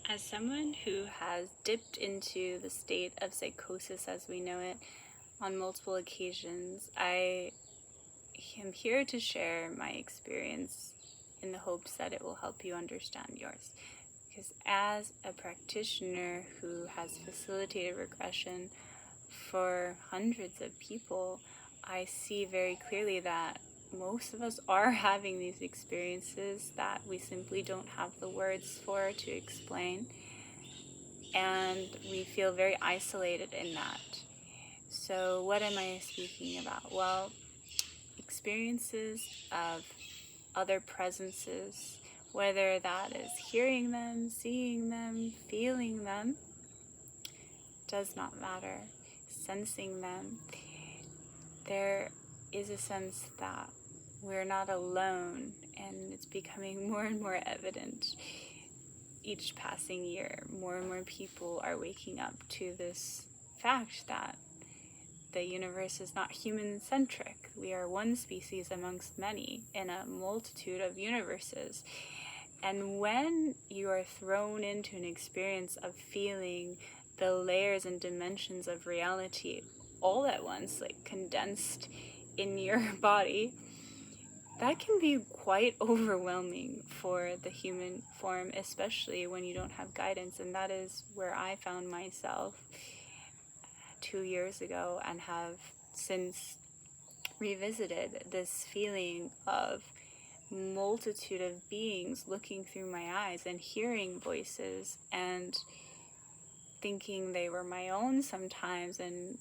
As someone who has dipped into the state of psychosis as we know it on multiple occasions, I am here to share my experience in the hopes that it will help you understand yours. Because as a practitioner who has facilitated regression for hundreds of people, I see very clearly that most of us are having these experiences that we simply don't have the words for to explain, and we feel very isolated in that. So what am I speaking about? Well, experiences of other presences, whether that is hearing them, seeing them, feeling them, does not matter, sensing them. There is a sense that we're not alone, and it's becoming more and more evident each passing year. More and more people are waking up to this fact that the universe is not human-centric. We are one species amongst many in a multitude of universes. And when you are thrown into an experience of feeling the layers and dimensions of reality all at once, like condensed in your body, that can be quite overwhelming for the human form, especially when you don't have guidance. And that is where I found myself 2 years ago, and have since revisited this feeling of multitude of beings looking through my eyes and hearing voices and thinking they were my own sometimes, and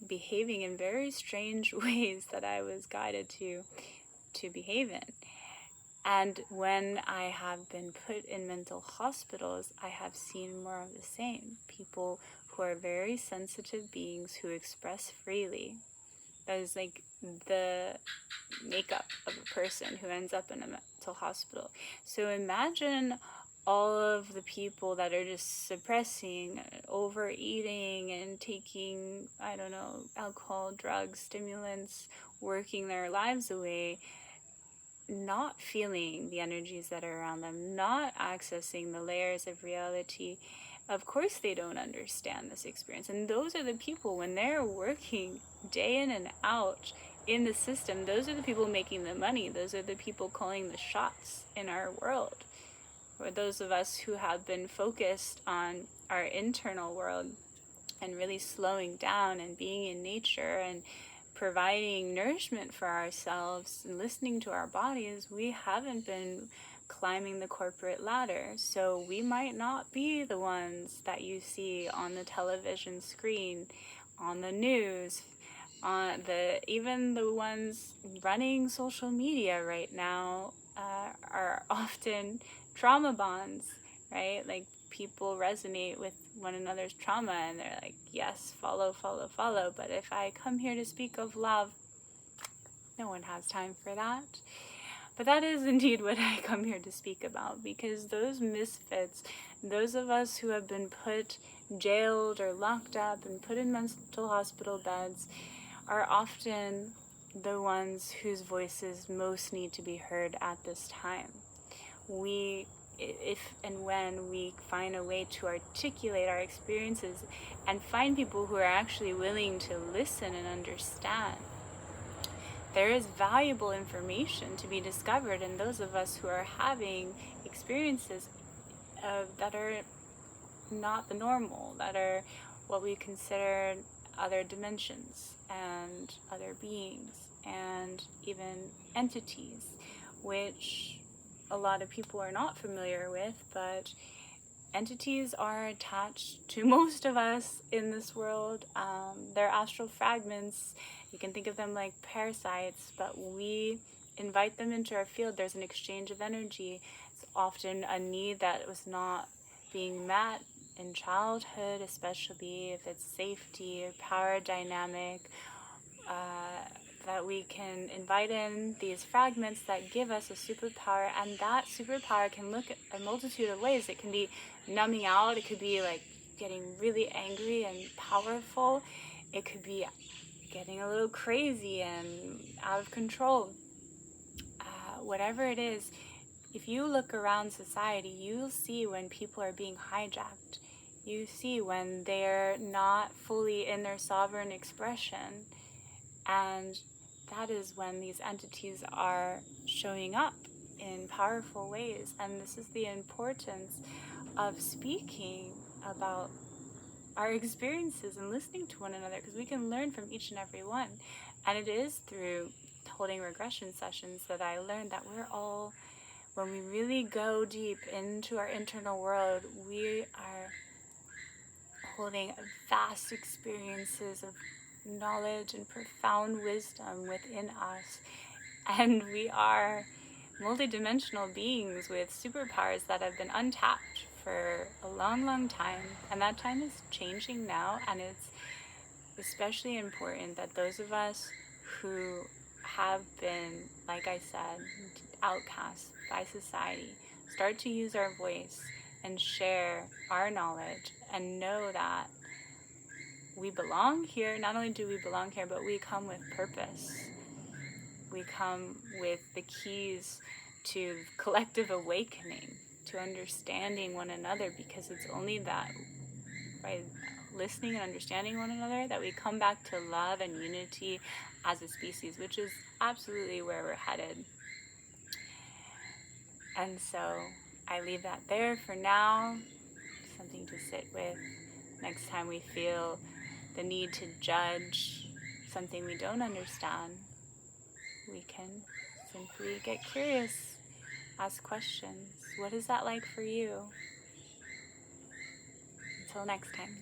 behaving in very strange ways that I was guided to behave in. And when I have been put in mental hospitals, I have seen more of the same. People who are very sensitive beings who express freely. That is like the makeup of a person who ends up in a mental hospital. So imagine all of the people that are just suppressing, overeating, and taking, alcohol, drugs, stimulants, working their lives away, not feeling the energies that are around them, not accessing the layers of reality. Of course they don't understand this experience. And those are the people, when they're working day in and out in the system, those are the people making the money. Those are the people calling the shots in our world. Or those of us who have been focused on our internal world and really slowing down and being in nature and providing nourishment for ourselves and listening to our bodies, we haven't been climbing the corporate ladder. So we might not be the ones that you see on the television screen, on the news, even the ones running social media right now are often trauma bonds, right? Like, people resonate with one another's trauma, and they're like, yes, follow. But if I come here to speak of love, no one has time for that. But that is indeed what I come here to speak about, because those misfits, those of us who have been jailed or locked up and put in mental hospital beds, are often the ones whose voices most need to be heard at this time. If and when we find a way to articulate our experiences and find people who are actually willing to listen and understand, there is valuable information to be discovered in those of us who are having experiences that are not the normal, that are what we consider other dimensions and other beings and even entities, which a lot of people are not familiar with. But entities are attached to most of us in this world. They're astral fragments. You can think of them like parasites, but we invite them into our field. There's an exchange of energy. It's often a need that was not being met in childhood, especially if it's safety or power dynamic, that we can invite in these fragments that give us a superpower. And that superpower can look at a multitude of ways. It can be numbing out. It could be like getting really angry and powerful. It could be getting a little crazy and out of control. Whatever it is, if you look around society, you'll see when people are being hijacked. You see when they're not fully in their sovereign expression. And that is when these entities are showing up in powerful ways. And this is the importance of speaking about our experiences and listening to one another, because we can learn from each and every one. And it is through holding regression sessions that I learned that we're all, when we really go deep into our internal world, we are holding vast experiences of knowledge and profound wisdom within us. And we are multidimensional beings with superpowers that have been untapped for a long, long time. And that time is changing now. And it's especially important that those of us who have been, like I said, outcast by society, start to use our voice and share our knowledge and know that we belong here. Not only do we belong here, but we come with purpose. We come with the keys to collective awakening, to understanding one another, because it's only that by listening and understanding one another that we come back to love and unity as a species, which is absolutely where we're headed. And so I leave that there for now, something to sit with. Next time we feel the need to judge something we don't understand, we can simply get curious, ask questions. What is that like for you? Until next time.